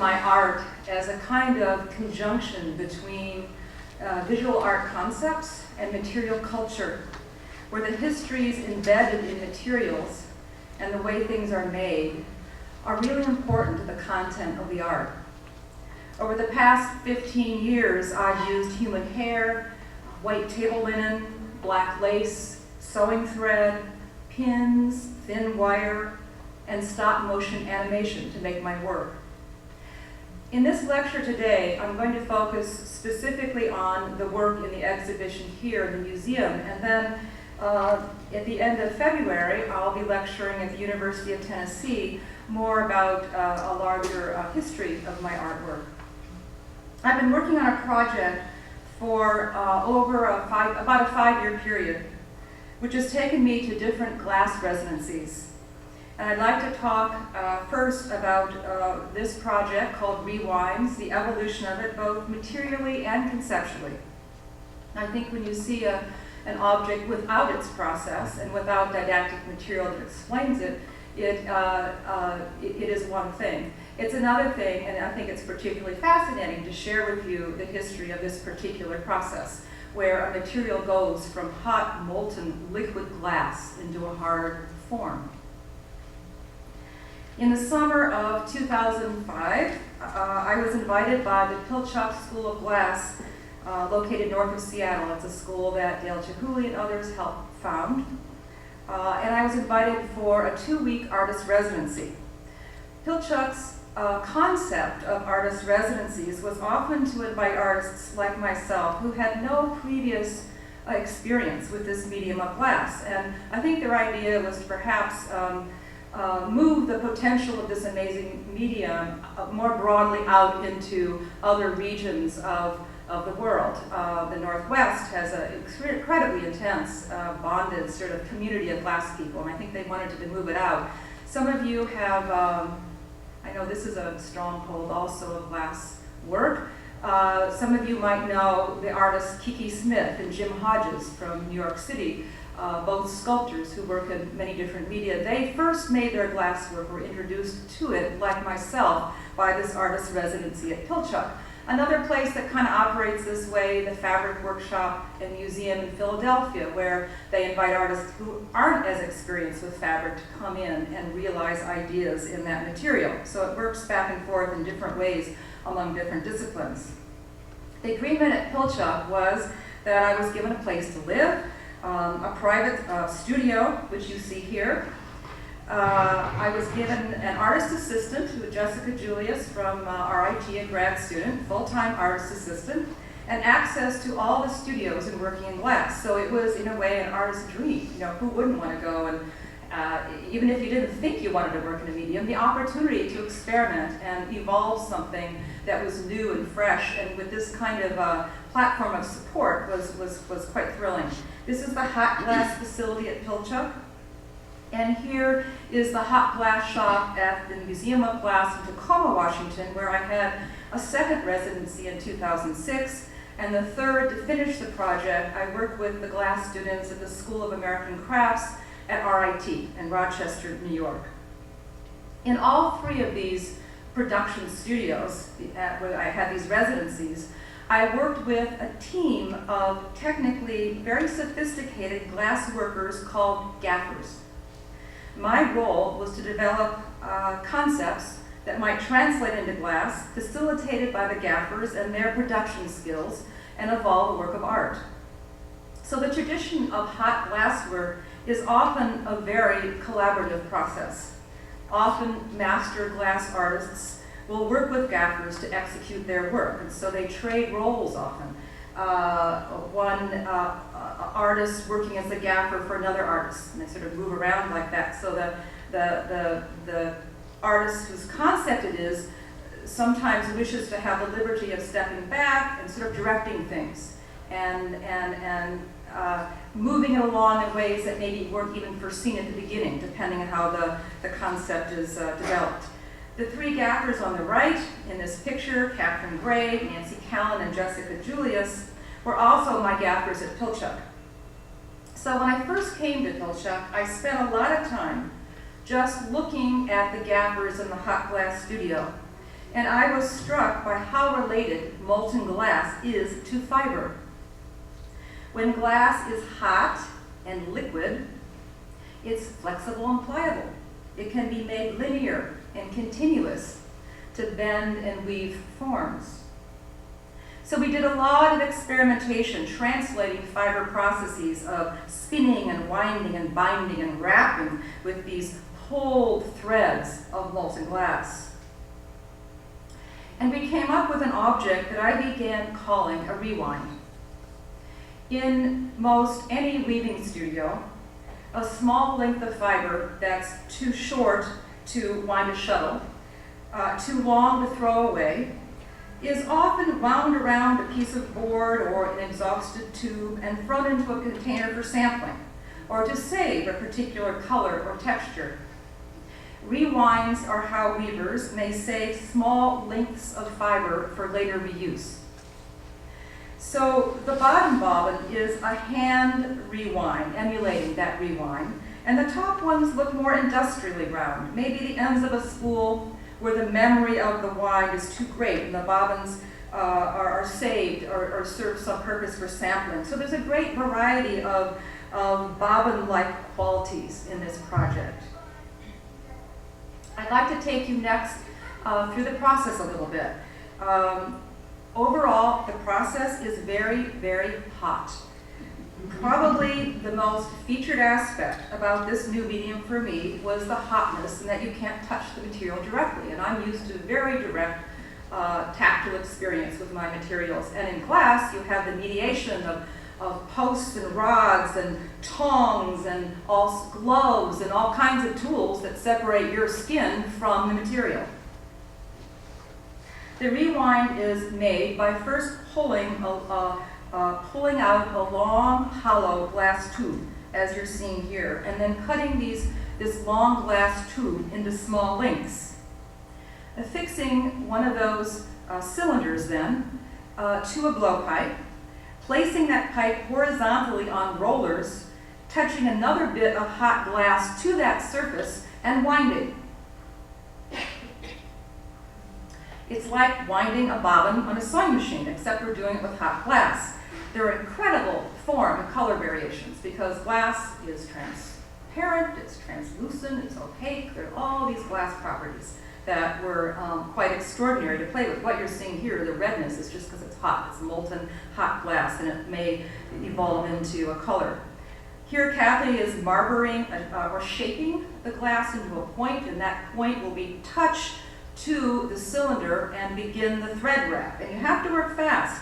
my art as a kind of conjunction between visual art concepts and material culture, where the histories embedded in materials and the way things are made are really important to the content of the art. Over the past 15 years, I've used human hair, white table linen, black lace, sewing thread, pins, thin wire, and stop motion animation to make my work. In this lecture today, I'm going to focus specifically on the work in the exhibition here in the museum, and then at the end of February, I'll be lecturing at the University of Tennessee more about a larger history of my artwork. I've been working on a project for about a 5-year period, which has taken me to different glass residencies. And I'd like to talk first about this project called Rewinds, the evolution of it both materially and conceptually. I think when you see an object without its process and without didactic material that explains it, it is one thing. It's another thing, and I think it's particularly fascinating to share with you the history of this particular process, where a material goes from hot, molten, liquid glass into a hard form. In the summer of 2005, I was invited by the Pilchuck School of Glass, located north of Seattle. It's a school that Dale Chihuly and others helped found. And I was invited for a 2-week artist residency. Pilchuck's concept of artist residencies was often to invite artists like myself who had no previous experience with this medium of glass. And I think their idea was to perhaps move the potential of this amazing medium more broadly out into other regions of the world. The Northwest has an incredibly intense, bonded sort of community of glass people, and I think they wanted to move it out. Some of you have, I know this is a stronghold also of glass work. Some of you might know the artists Kiki Smith and Jim Hodges from New York City, both sculptors who work in many different media. They first made their glass work, were introduced to it, like myself, by this artist residency at Pilchuck. Another place that kind of operates this way, the Fabric Workshop and Museum in Philadelphia, where they invite artists who aren't as experienced with fabric to come in and realize ideas in that material. So it works back and forth in different ways among different disciplines. The agreement at Pilchuck was that I was given a place to live, a private studio, which you see here. I was given an artist assistant, Jessica Julius from RIT, a grad student, full-time artist assistant, and access to all the studios and working in glass. So it was, in a way, an artist's dream. You know, who wouldn't want to go and, even if you didn't think you wanted to work in a medium, the opportunity to experiment and evolve something that was new and fresh, and with this kind of platform of support was quite thrilling. This is the hot glass facility at Pilchuck. And here is the hot glass shop at the Museum of Glass in Tacoma, Washington, where I had a second residency in 2006. And the third, to finish the project, I worked with the glass students at the School of American Crafts at RIT in Rochester, New York. In all 3 of these production studios, where I had these residencies, I worked with a team of technically very sophisticated glass workers called gaffers. My role was to develop concepts that might translate into glass, facilitated by the gaffers and their production skills, and evolve a work of art. So the tradition of hot glass work is often a very collaborative process. Often master glass artists will work with gaffers to execute their work, and so they trade roles often. One artist working as a gaffer for another artist, and they sort of move around like that. So the artist whose concept it is sometimes wishes to have the liberty of stepping back and sort of directing things and moving it along in ways that maybe weren't even foreseen at the beginning, depending on how the concept is developed. The 3 gaffers on the right in this picture, Catherine Gray, Nancy Callan, and Jessica Julius, were also my gaffers at Pilchuck. So when I first came to Pilchuck, I spent a lot of time just looking at the gaffers in the hot glass studio and I was struck by how related molten glass is to fiber. When glass is hot and liquid, it's flexible and pliable. It can be made linear and continuous to bend and weave forms. So we did a lot of experimentation translating fiber processes of spinning and winding and binding and wrapping with these pulled threads of molten glass. And we came up with an object that I began calling a rewind. In most any weaving studio, a small length of fiber that's too short to wind a shuttle, too long to throw away, is often wound around a piece of board or an exhausted tube and thrown into a container for sampling, or to save a particular color or texture. Rewinds are how weavers may save small lengths of fiber for later reuse. So the bottom bobbin is a hand rewind, emulating that rewind, and the top ones look more industrially round, maybe the ends of a spool where the memory of the wind is too great and the bobbins are saved or serve some purpose for sampling. So there's a great variety of bobbin-like qualities in this project. I'd like to take you next through the process a little bit. Overall, the process is very, very hot. Probably the most featured aspect about this new medium for me was the hotness and that you can't touch the material directly. And I'm used to very direct tactile experience with my materials. And in class, you have the mediation of posts and rods and tongs and gloves and all kinds of tools that separate your skin from the material. The rewind is made by first pulling out a long, hollow glass tube, as you're seeing here, and then cutting this long glass tube into small lengths. Affixing one of those cylinders then to a blowpipe, placing that pipe horizontally on rollers, touching another bit of hot glass to that surface, and winding. It's like winding a bobbin on a sewing machine, except we're doing it with hot glass. There are incredible form and color variations because glass is transparent, it's translucent, it's opaque. There are all these glass properties that were quite extraordinary to play with. What you're seeing here, the redness, is just because it's hot. It's molten hot glass, and it may evolve into a color. Here, Kathy is marbering or shaping the glass into a point, and that point will be touched to the cylinder and begin the thread wrap. And you have to work fast.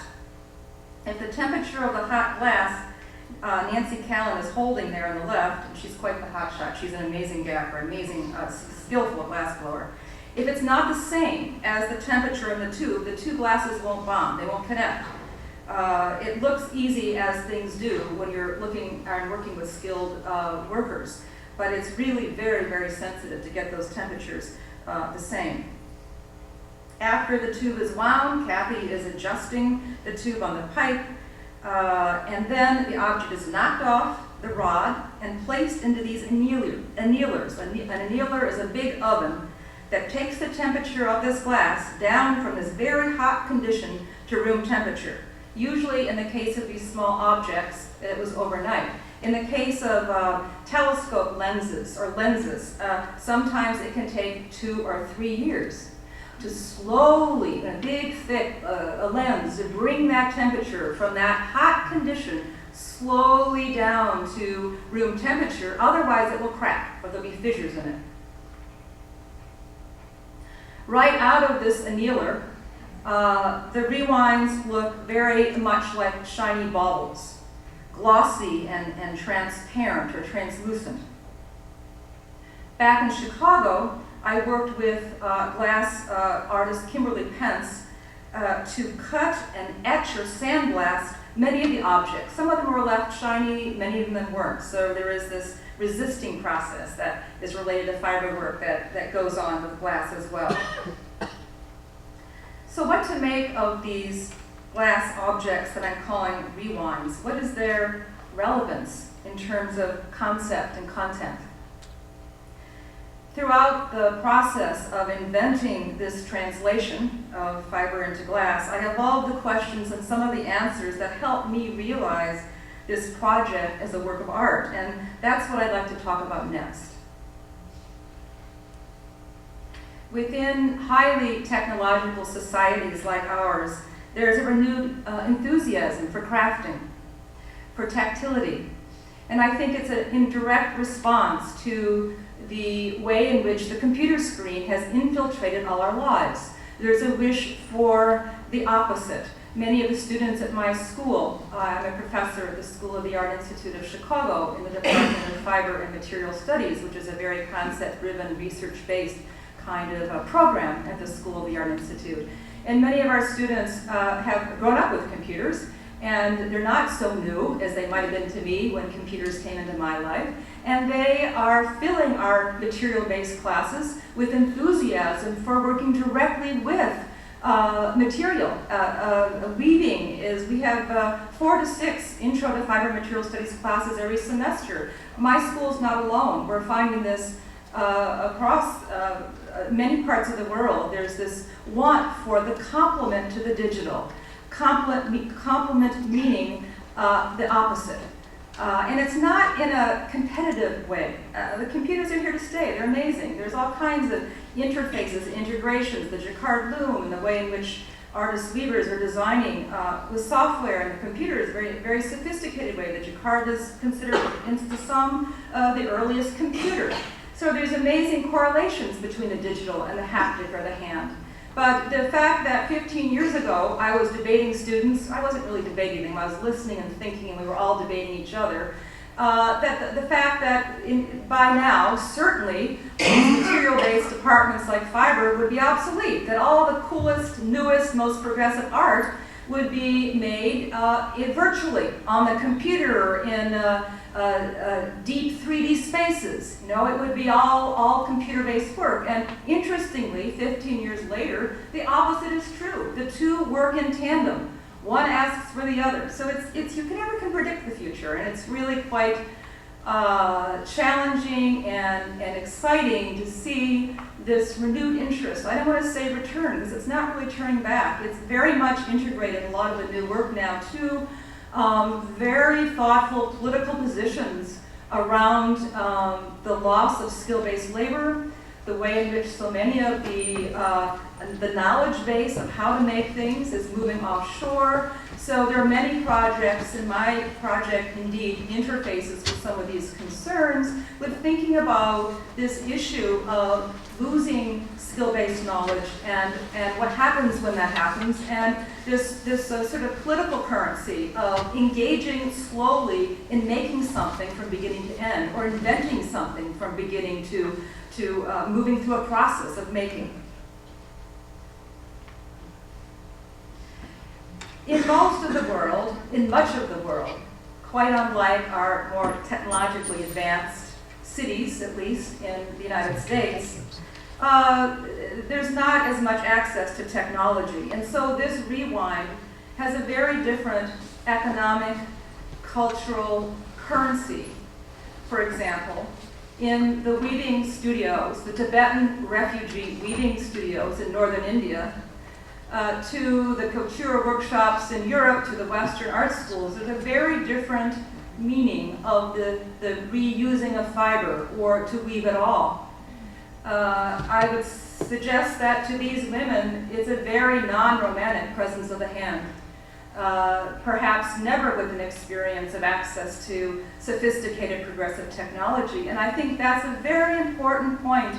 If the temperature of the hot glass, Nancy Callan is holding there on the left, and she's quite the hot shot. She's an amazing gaffer, amazing, skillful glass blower. If it's not the same as the temperature in the two glasses won't bond, they won't connect. It looks easy as things do when you're looking and working with skilled workers, but it's really very, very sensitive to get those temperatures the same. After the tube is wound, Kathy is adjusting the tube on the pipe, and then the object is knocked off the rod and placed into these annealers. An annealer is a big oven that takes the temperature of this glass down from this very hot condition to room temperature. Usually in the case of these small objects, it was overnight. In the case of telescope lenses, sometimes it can take 2 or 3 years to slowly, in a big, thick lens, to bring that temperature from that hot condition slowly down to room temperature. Otherwise, it will crack, or there'll be fissures in it. Right out of this annealer, the rewinds look very much like shiny baubles, glossy and transparent or translucent. Back in Chicago, I worked with glass artist Kimberly Pence to cut and etch or sandblast many of the objects. Some of them were left shiny, many of them weren't. So there is this resisting process that is related to fiber work that goes on with glass as well. So what to make of these glass objects that I'm calling rewinds? What is their relevance in terms of concept and content? Throughout the process of inventing this translation of fiber into glass, I evolved the questions and some of the answers that helped me realize this project as a work of art, and that's what I'd like to talk about next. Within highly technological societies like ours, there is a renewed enthusiasm for crafting, for tactility, and I think it's in direct response to the way in which the computer screen has infiltrated all our lives. There's a wish for the opposite. Many of the students at my school, I'm a professor at the School of the Art Institute of Chicago in the Department of Fiber and Material Studies, which is a very concept-driven, research-based kind of program at the School of the Art Institute. And many of our students have grown up with computers, and they're not so new as they might have been to me when computers came into my life. And they are filling our material-based classes with enthusiasm for working directly with material. Weaving is, we have 4 to 6 Intro to Fiber Material Studies classes every semester. My school's not alone. We're finding this across many parts of the world. There's this want for the complement to the digital. Complement meaning the opposite. And it's not in a competitive way. The computers are here to stay. They're amazing. There's all kinds of interfaces, integrations, the Jacquard loom, and the way in which artists, weavers are designing with software and the computers, very sophisticated way. The Jacquard is considered, to some, the earliest computer. So there's amazing correlations between the digital and the haptic or the hand. But the fact that 15 years ago I was debating students, I wasn't really debating them, I was listening and thinking, and we were all debating each other, that the fact that by now, certainly, material-based departments like fiber would be obsolete, that all the coolest, newest, most progressive art would be made virtually on the computer in deep 3D spaces. You know, it would be all computer-based work. And interestingly, 15 years later, the opposite is true. The two work in tandem. One asks for the other. So you never can predict the future, and it's really quite challenging and exciting to see this renewed interest. I don't want to say return, because it's not really turning back. It's very much integrated in a lot of the new work now to very thoughtful political positions around the loss of skill-based labor, the way in which so many of the knowledge base of how to make things is moving offshore. So there are many projects, and my project indeed interfaces with some of these concerns with thinking about this issue of losing skill-based knowledge and what happens when that happens, and this sort of political currency of engaging slowly in making something from beginning to end, or inventing something from beginning to moving through a process of making. In most of the world, in much of the world, quite unlike our more technologically advanced cities, at least in the United States, there's not as much access to technology. And so this rewind has a very different economic, cultural currency. For example, in the weaving studios, the Tibetan refugee weaving studios in northern India, to the couture workshops in Europe, to the Western art schools, there's a very different meaning of the reusing of fiber or to weave at all. I would suggest that to these women, it's a very non-romantic presence of the hand. Perhaps never with an experience of access to sophisticated progressive technology. And I think that's a very important point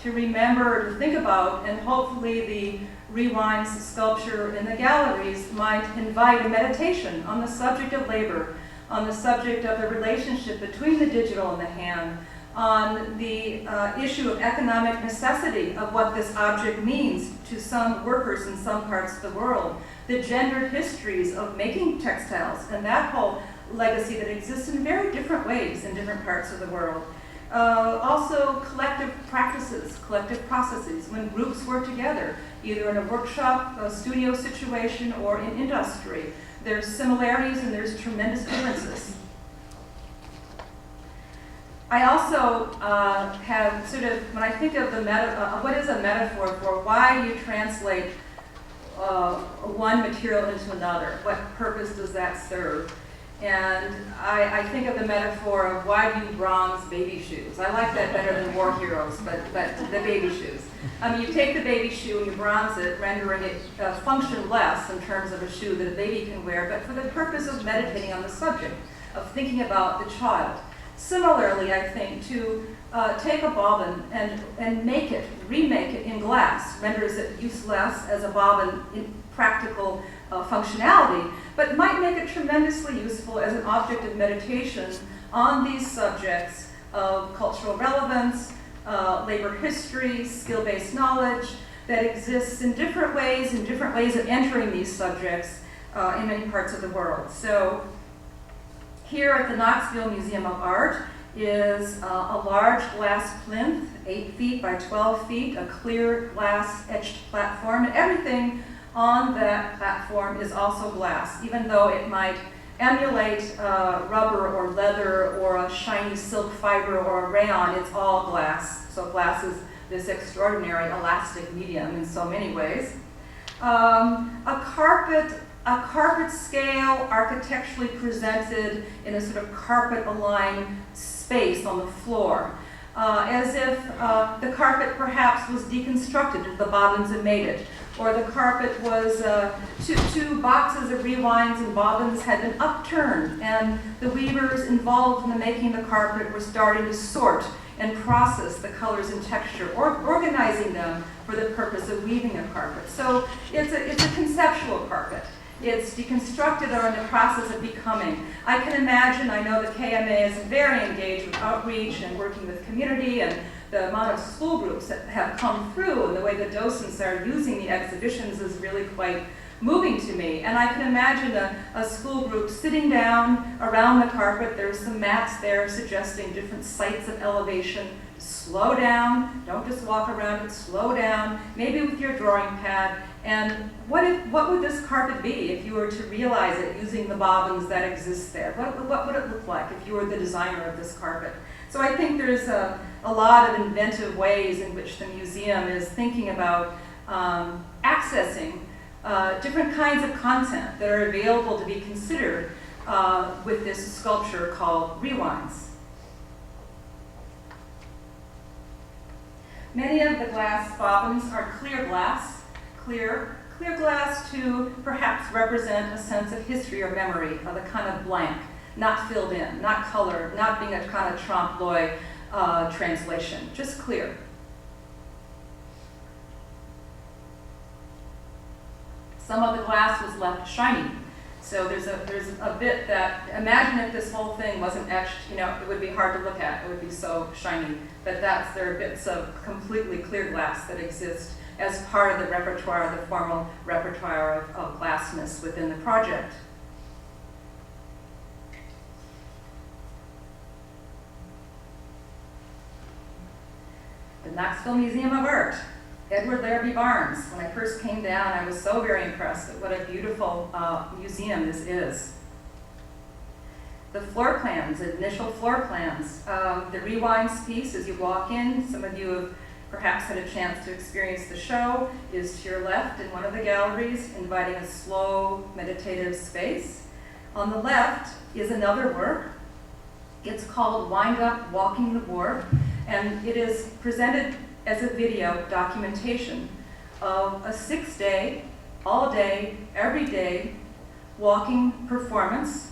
to remember, to think about, and hopefully the rewinds, sculpture in the galleries might invite a meditation on the subject of labor, on the subject of the relationship between the digital and the hand, on the issue of economic necessity of what this object means to some workers in some parts of the world, the gendered histories of making textiles, and that whole legacy that exists in very different ways in different parts of the world. Also collective practices, collective processes, when groups work together, either in a workshop, a studio situation, or in industry. There's similarities and there's tremendous differences. I also have sort of, when I think of the what is a metaphor for why you translate one material into another, what purpose does that serve? And I think of the metaphor of why do you bronze baby shoes? I like that better than war heroes, but the baby shoes. You take the baby shoe and you bronze it, rendering it functionless in terms of a shoe that a baby can wear, but for the purpose of meditating on the subject, of thinking about the child. Similarly, I think to take a bobbin and remake it in glass, renders it useless as a bobbin in practical functionality, but might make it tremendously useful as an object of meditation on these subjects of cultural relevance, labor history, skill-based knowledge that exists in different ways of entering these subjects in many parts of the world. So here at the Knoxville Museum of Art is a large glass plinth, 8 feet by 12 feet, a clear glass etched platform, and everything on that platform is also glass, even though it might emulate rubber or leather or a shiny silk fiber or a rayon. It's all glass. So glass is this extraordinary elastic medium in so many ways. A carpet scale, architecturally presented in a sort of carpet-aligned space on the floor, as if the carpet perhaps was deconstructed if the bobbins had made it, or the carpet was, two boxes of rewinds and bobbins had been upturned, and the weavers involved in the making of the carpet were starting to sort and process the colors and texture, or organizing them for the purpose of weaving a carpet. So it's a conceptual carpet. It's deconstructed or in the process of becoming. I can imagine, I know that KMA is very engaged with outreach and working with community, and the amount of school groups that have come through and the way the docents are using the exhibitions is really quite moving to me. And I can imagine a school group sitting down around the carpet. There's some mats there suggesting different sites of elevation. Slow down, don't just walk around it, slow down, maybe with your drawing pad. And what would this carpet be if you were to realize it using the bobbins that exist there? What would it look like if you were the designer of this carpet? So I think there's a lot of inventive ways in which the museum is thinking about accessing different kinds of content that are available to be considered with this sculpture called Rewinds. Many of the glass bobbins are clear glass, clear glass to perhaps represent a sense of history or memory of a kind of blank, not filled in, not colored, not being a kind of trompe-l'oeil translation, just clear. Some of the glass was left shiny. So there's a bit that, imagine if this whole thing wasn't etched, it would be hard to look at. It would be so shiny. But there are bits of completely clear glass that exist as part of the repertoire, the formal repertoire of glassness within the project. The Knoxville Museum of Art. Edward Larrabee Barnes. When I first came down, I was so very impressed at what a beautiful museum this is. The floor plans, the initial floor plans. The Rewinds piece, as you walk in, some of you have perhaps had a chance to experience the show, is to your left in one of the galleries, inviting a slow, meditative space. On the left is another work. It's called Wind Up Walking the Wharf, and it is presented as a video documentation of a 6-day, all day, every day walking performance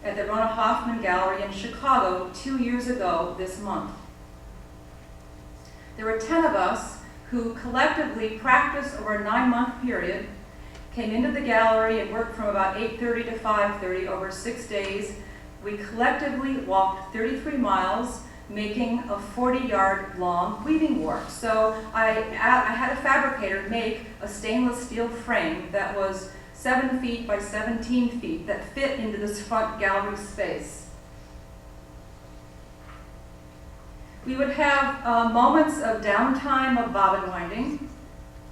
at the Rona Hoffman Gallery in Chicago 2 years ago this month. There were 10 of us who collectively practiced over a 9-month period, came into the gallery and worked from about 8:30 to 5:30 over 6 days. We collectively walked 33 miles, making a 40-yard long weaving warp. So I had a fabricator make a stainless steel frame that was 7 feet by 17 feet that fit into this front gallery space. We would have moments of downtime of bobbin winding.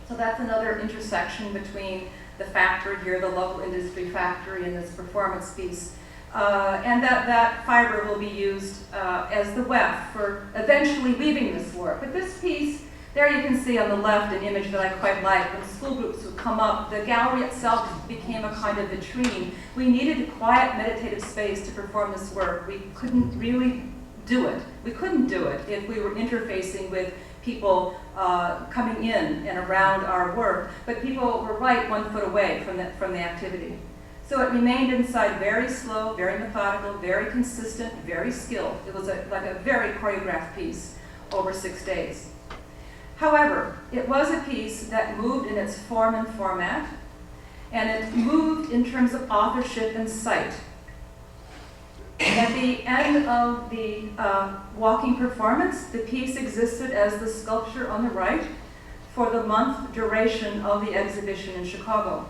So that's another intersection between the factory here, the local industry factory, and this performance piece. And that fiber will be used as the weft for eventually weaving this work. But this piece, there you can see on the left an image that I quite like. When school groups would come up, the gallery itself became a kind of vitrine. We needed a quiet, meditative space to perform this work. We couldn't really do it. We couldn't do it if we were interfacing with people coming in and around our work, but people were right 1 foot away from the activity. So it remained inside very slow, very methodical, very consistent, very skilled. It was like a very choreographed piece over 6 days. However, it was a piece that moved in its form and format, and it moved in terms of authorship and sight. At the end of the walking performance, the piece existed as the sculpture on the right for the month duration of the exhibition in Chicago.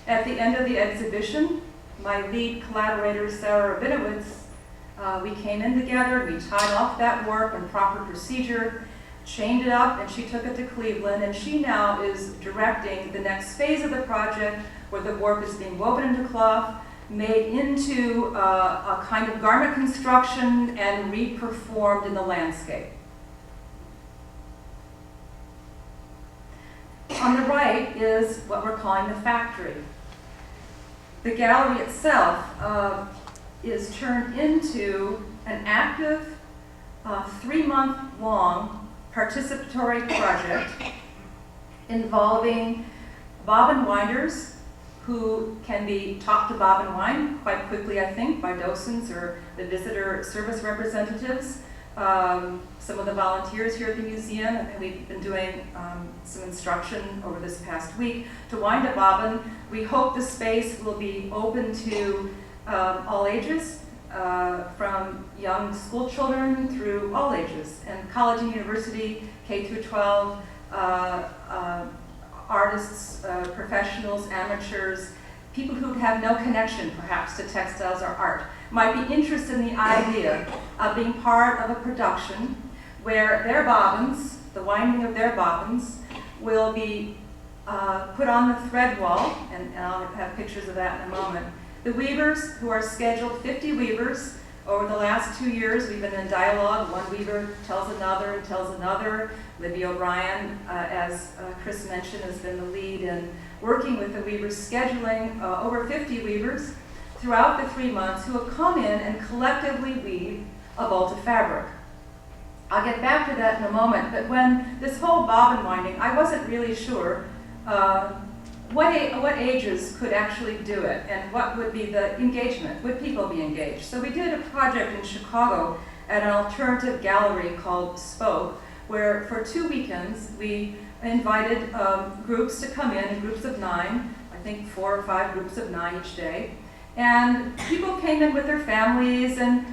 At the end of the exhibition, my lead collaborator, Sarah Rabinowitz, we came in together, we tied off that work in proper procedure, chained it up, and she took it to Cleveland, and she now is directing the next phase of the project where the work is being woven into cloth, made into a kind of garment construction and reperformed in the landscape. On the right is what we're calling the factory. The gallery itself is turned into an active 3-month-long participatory project involving bobbin winders who can be taught to bob and wind quite quickly, I think, by docents or the visitor service representatives. Some of the volunteers here at the museum, and we've been doing some instruction over this past week to wind a bobbin. We hope the space will be open to all ages, from young school children through all ages, and college and university, K through 12, artists, professionals, amateurs, people who have no connection perhaps to textiles or art, might be interested in the idea of being part of a production where their bobbins, the winding of their bobbins, will be put on the thread wall, and I'll have pictures of that in a moment. The weavers, who are scheduled, 50 weavers. Over the last 2 years, we've been in dialogue. One weaver tells another and tells another. Libby O'Brien, as Chris mentioned, has been the lead in working with the weavers, scheduling over 50 weavers throughout the 3 months who will come in and collectively weave a bolt of fabric. I'll get back to that in a moment, but when this whole bobbin winding, I wasn't really sure what ages could actually do it and what would be the engagement. Would people be engaged? So we did a project in Chicago at an alternative gallery called Spoke, where for 2 weekends we invited groups to come in groups of 9, I think 4 or 5 groups of 9 each day. And people came in with their families and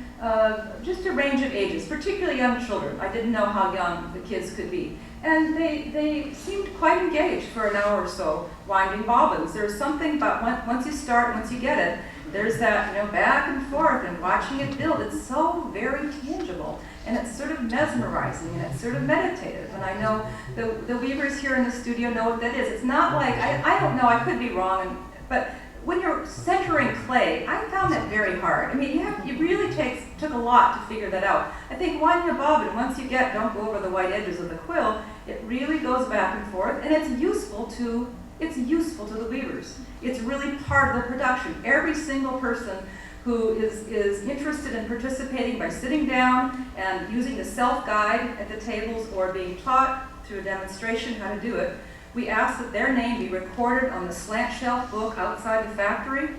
just a range of ages, particularly young children. I didn't know how young the kids could be. And they seemed quite engaged for an hour or so, winding bobbins. There's something about once you start, once you get it, there's that, back and forth and watching it build. It's so very tangible, and it's sort of mesmerizing, and it's sort of meditative. And I know the weavers here in the studio know what that is. It's not like, I don't know, I could be wrong, but when you're centering clay, I found that very hard. I mean, it really took a lot to figure that out. I think winding a bobbin, once you don't go over the white edges of the quill, it really goes back and forth, and it's useful to the weavers. It's really part of the production. Every single person who is interested in participating by sitting down and using the self-guide at the tables or being taught through a demonstration how to do it, we ask that their name be recorded on the slant shelf book outside the factory,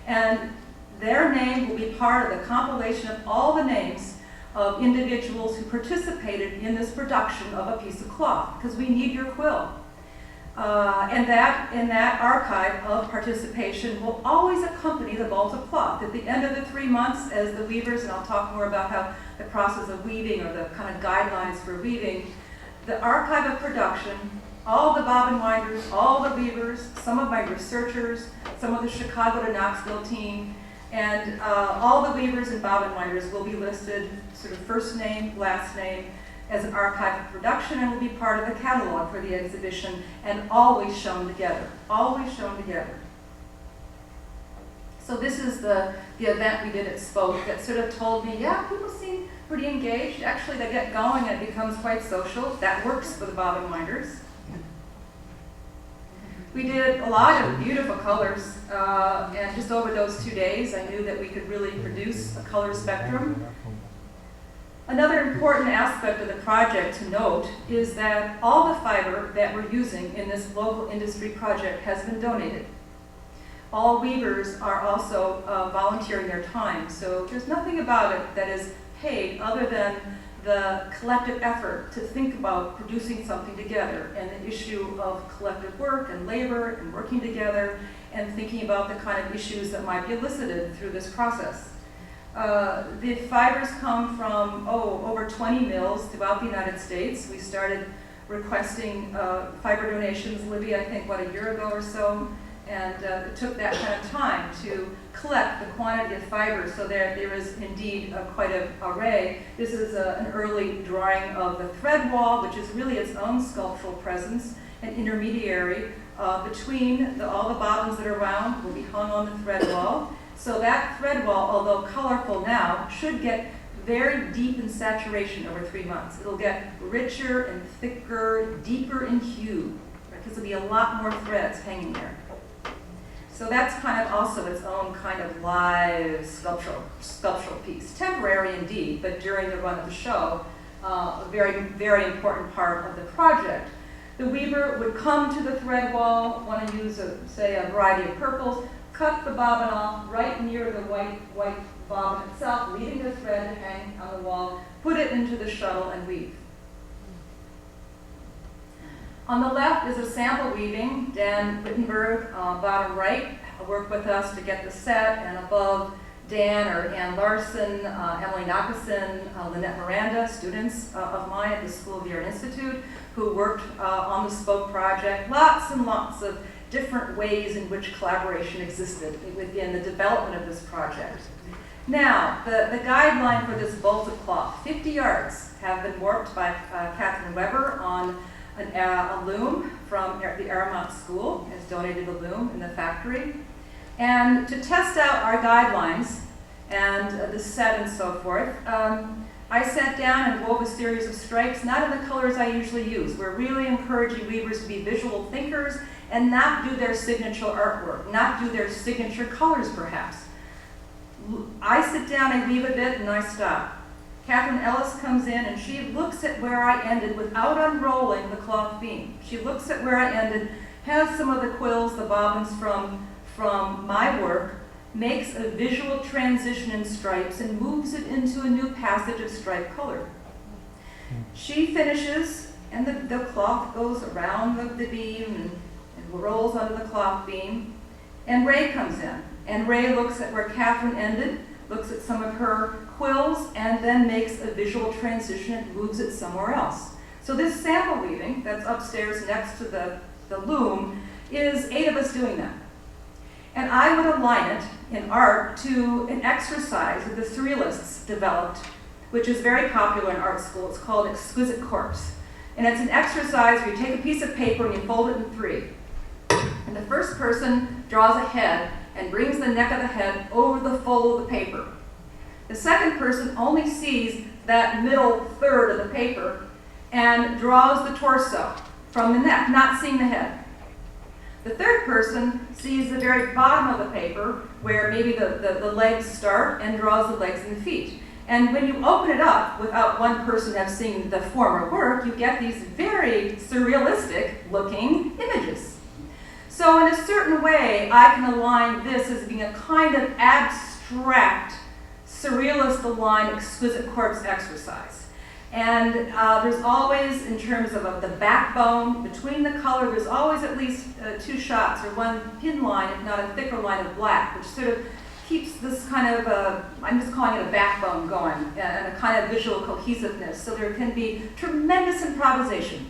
and their name will be part of the compilation of all the names of individuals who participated in this production of a piece of cloth, because we need your quill. And that archive of participation will always accompany the bolt of cloth. At the end of the 3 months, as the weavers, and I'll talk more about how the process of weaving or the kind of guidelines for weaving, the archive of production, all the bobbin winders, all the weavers, some of my researchers, some of the Chicago to Knoxville team, and all the weavers and bobbin winders will be listed, sort of first name, last name, as an archive of production, and will be part of the catalog for the exhibition, and always shown together, always shown together. So this is the event we did at Spoke that sort of told me, yeah, people seem pretty engaged. Actually, they get going and it becomes quite social. That works for the bobbin winders. We did a lot of beautiful colors, and just over those 2 days, I knew that we could really produce a color spectrum. Another important aspect of the project to note is that all the fiber that we're using in this local industry project has been donated. All weavers are also volunteering their time, so there's nothing about it that is paid other than the collective effort to think about producing something together and the issue of collective work and labor and working together and thinking about the kind of issues that might be elicited through this process. The fibers come from, over 20 mills throughout the United States. We started requesting fiber donations, Libby, I think, a year ago or so, and it took that kind of time to collect the quantity of fiber, so there is indeed quite an array. This is an early drawing of the thread wall, which is really its own sculptural presence, an intermediary between all the bobbins that are round will be hung on the thread wall. So that thread wall, although colorful now, should get very deep in saturation over 3 months. It'll get richer and thicker, deeper in hue, because there'll be a lot more threads hanging there. So that's kind of also its own kind of live sculptural piece. Temporary indeed, but during the run of the show, a very, very important part of the project. The weaver would come to the thread wall, want to use, say, a variety of purples, cut the bobbin off right near the white bobbin itself, leaving the thread to hang on the wall, put it into the shuttle and weave. On the left is a sample weaving. Dan Wittenberg, bottom right, worked with us to get the set, and above Dan are Ann Larson, Emily Nakasin, Lynette Miranda, students of mine at the School of the Art Institute, who worked on the Spoke project. Lots and lots of different ways in which collaboration existed within the development of this project. Now, the guideline for this bolt of cloth, 50 yards, have been warped by Catherine Weber on a loom from the Aramont School, has donated a loom in the factory. And to test out our guidelines and the set and so forth, I sat down and wove a series of stripes, not in the colors I usually use. We're really encouraging weavers to be visual thinkers and not do their signature artwork, not do their signature colors perhaps. I sit down, I weave a bit, and I stop. Catherine Ellis comes in and she looks at where I ended without unrolling the cloth beam. She looks at where I ended, has some of the quills, the bobbins from my work, makes a visual transition in stripes and moves it into a new passage of stripe color. She finishes and the cloth goes around the beam and rolls under the cloth beam, and Ray comes in. And Ray looks at where Catherine ended, looks at some of her quills, and then makes a visual transition and moves it somewhere else. So this sample weaving that's upstairs next to the loom is 8 of us doing that. And I would align it in art to an exercise that the Surrealists developed, which is very popular in art school. It's called Exquisite Corpse. And it's an exercise where you take a piece of paper and you fold it in 3. And the first person draws a head and brings the neck of the head over the fold of the paper. The second person only sees that middle third of the paper and draws the torso from the neck, not seeing the head. The third person sees the very bottom of the paper where maybe the legs start and draws the legs and the feet. And when you open it up without one person have seen the former work, you get these very surrealistic looking images. So in a certain way, I can align this as being a kind of abstract, surrealist aligned exquisite corpse exercise. And there's always, in terms of the backbone, between the color, there's always at least 2 shots or 1 pin line, if not a thicker line of black, which sort of keeps this kind of, I'm just calling it a backbone going, and a kind of visual cohesiveness, so there can be tremendous improvisation.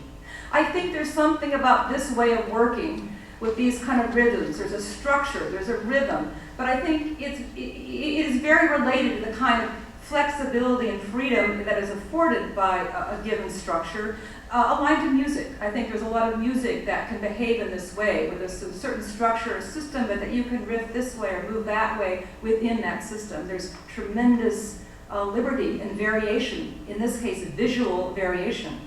I think there's something about this way of working with these kind of rhythms. There's a structure, there's a rhythm, but I think it is very related to the kind of flexibility and freedom that is afforded by a given structure aligned to music. I think there's a lot of music that can behave in this way, with a certain structure or system, but that you can riff this way or move that way within that system. There's tremendous liberty and variation, in this case, visual variation.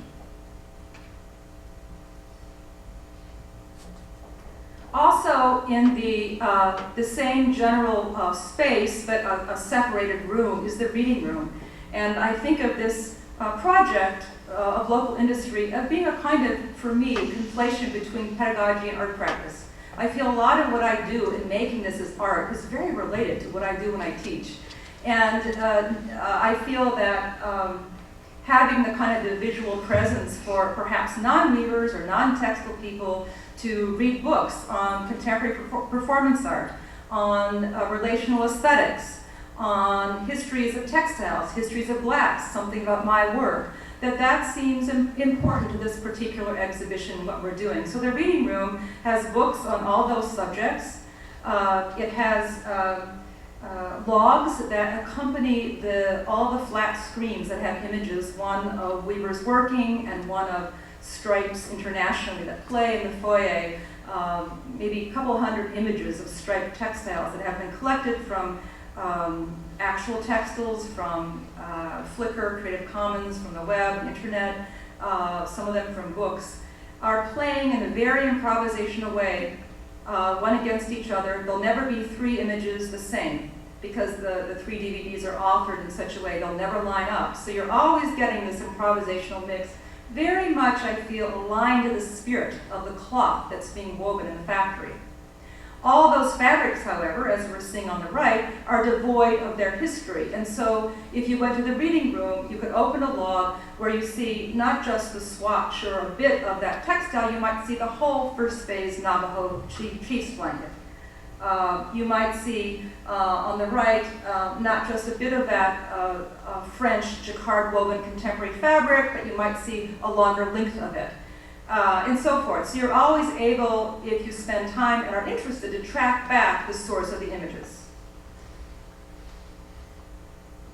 Also, in the same general space, but a separated room, is the reading room. And I think of this project of local industry as being a kind of, for me, conflation between pedagogy and art practice. I feel a lot of what I do in making this as art is very related to what I do when I teach. And I feel that having the kind of the visual presence for perhaps non-weavers or non-textile people to read books on contemporary performance art, on relational aesthetics, on histories of textiles, histories of glass, something about my work, that seems important to this particular exhibition, what we're doing. So the reading room has books on all those subjects. It has logs that accompany all the flat screens that have images, one of weavers working and one of stripes internationally that play in the foyer, maybe a couple hundred images of striped textiles that have been collected from actual textiles, from Flickr, Creative Commons, from the web, internet, some of them from books, are playing in a very improvisational way, one against each other. There'll never be three images the same, because the three DVDs are authored in such a way they'll never line up. So you're always getting this improvisational mix, very much, I feel, aligned to the spirit of the cloth that's being woven in the factory. All those fabrics, however, as we're seeing on the right, are devoid of their history. And so if you went to the reading room, you could open a log where you see not just the swatch or a bit of that textile, you might see the whole first phase Navajo chief's blanket. You might see on the right not just a bit of that French jacquard woven contemporary fabric, but you might see a longer length of it, and so forth. So you're always able, if you spend time and are interested, to track back the source of the images.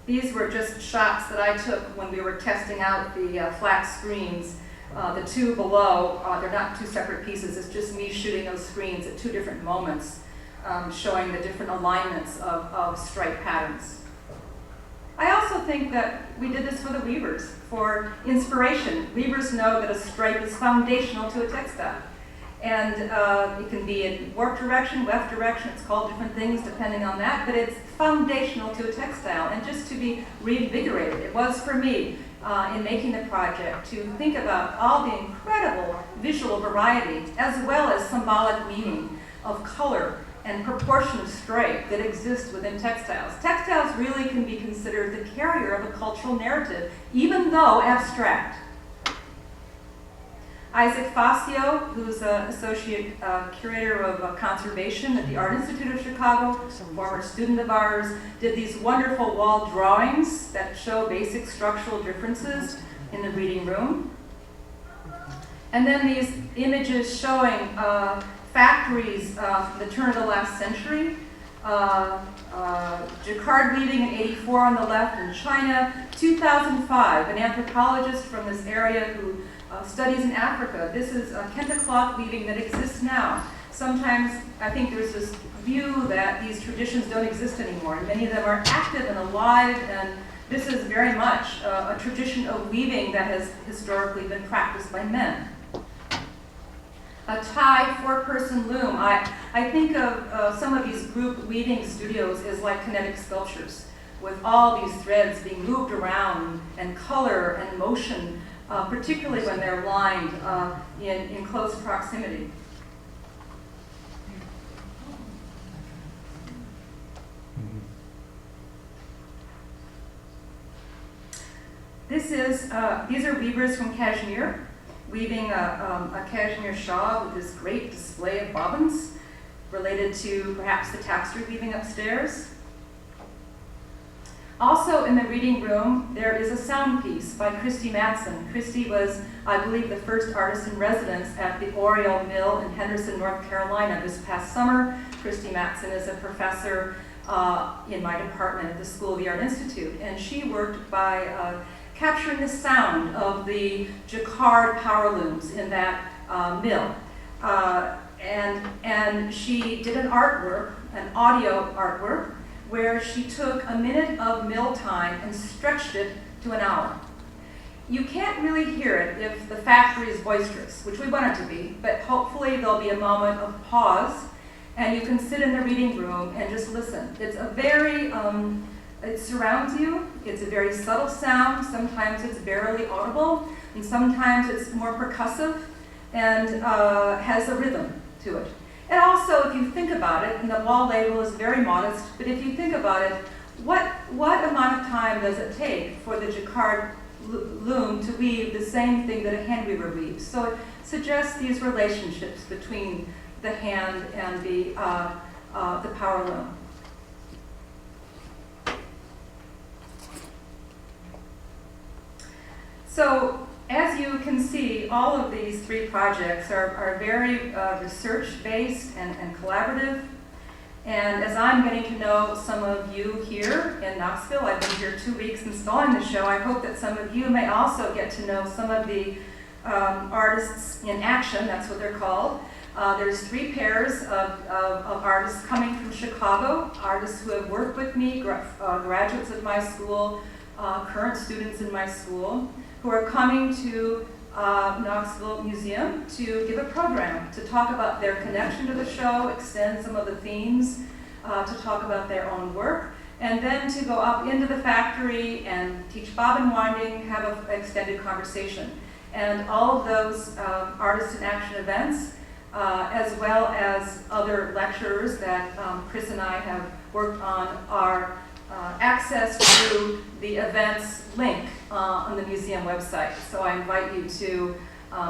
These were just shots that I took when we were testing out the flat screens. The two below, they're not two separate pieces, it's just me shooting those screens at two different moments, showing the different alignments of stripe patterns. I also think that we did this for the weavers, for inspiration. Weavers know that a stripe is foundational to a textile. And it can be in warp direction, weft direction, it's called different things depending on that, but it's foundational to a textile. And just to be reinvigorated, it was for me in making the project to think about all the incredible visual variety as well as symbolic meaning of color and proportion of stripe that exists within textiles. Textiles really can be considered the carrier of a cultural narrative, even though abstract. Isaac Facio, who's an associate curator of conservation at the Art Institute of Chicago, a former student of ours, did these wonderful wall drawings that show basic structural differences in the reading room. And then these images showing factories from the turn of the last century, jacquard weaving in '84 on the left in China, 2005, an anthropologist from this area who studies in Africa. This is kente cloth weaving that exists now. Sometimes I think there's this view that these traditions don't exist anymore, and many of them are active and alive, and this is very much a tradition of weaving that has historically been practiced by men. A Thai four-person loom. I think of some of these group weaving studios as like kinetic sculptures, with all these threads being moved around, and color and motion, particularly when they're lined in close proximity. These are weavers from Kashmir, weaving a cashmere shawl with this great display of bobbins related to perhaps the tapestry weaving upstairs. Also in the reading room, there is a sound piece by Christy Madison. Christy was, I believe, the first artist in residence at the Oriole Mill in Henderson, North Carolina this past summer. Christy Madison is a professor in my department at the School of the Art Institute. And she worked by capturing the sound of the jacquard power looms in that mill. And she did an artwork, an audio artwork, where she took a minute of mill time and stretched it to an hour. You can't really hear it if the factory is boisterous, which we want it to be, but hopefully there'll be a moment of pause and you can sit in the reading room and just listen. It's a very, it surrounds you. It's a very subtle sound. Sometimes it's barely audible, and sometimes it's more percussive and has a rhythm to it. And also, if you think about it, and the wall label is very modest, but if you think about it, what amount of time does it take for the jacquard loom to weave the same thing that a hand weaver weaves? So it suggests these relationships between the hand and the power loom. So as you can see, all of these three projects are very research-based and collaborative. And as I'm getting to know some of you here in Knoxville, I've been here 2 weeks installing the show, I hope that some of you may also get to know some of the artists in action, that's what they're called. There's 3 pairs of artists coming from Chicago, artists who have worked with me, graduates of my school, current students in my school, who are coming to Knoxville Museum to give a program, to talk about their connection to the show, extend some of the themes, to talk about their own work, and then to go up into the factory and teach bobbin winding, have an extended conversation. And all of those Artists in Action events, as well as other lecturers that Chris and I have worked on, are accessed through the events link on the museum website. So I invite you to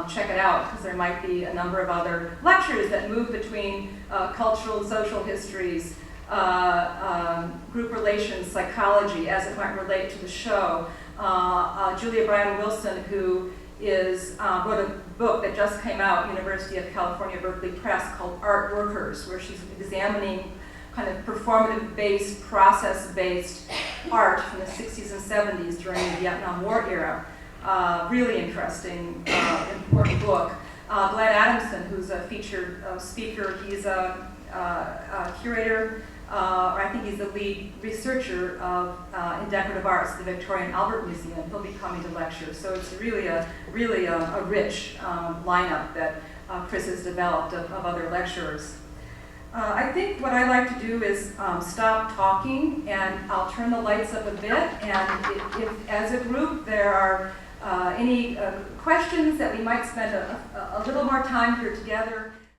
check it out, because there might be a number of other lectures that move between cultural and social histories, group relations, psychology, as it might relate to the show. Julia Bryan Wilson, who wrote a book that just came out, University of California, Berkeley Press, called Art Workers, where she's examining kind of performative-based, process-based art from the 60s and 70s during the Vietnam War era. Really interesting, important book. Glenn Adamson, who's a featured speaker, he's a curator, or I think he's the lead researcher in decorative arts at the Victoria and Albert Museum. He'll be coming to lecture. So it's really a rich lineup that Chris has developed of other lecturers. I think what I like to do is stop talking, and I'll turn the lights up a bit, and if as a group there are any questions that we might spend a little more time here together.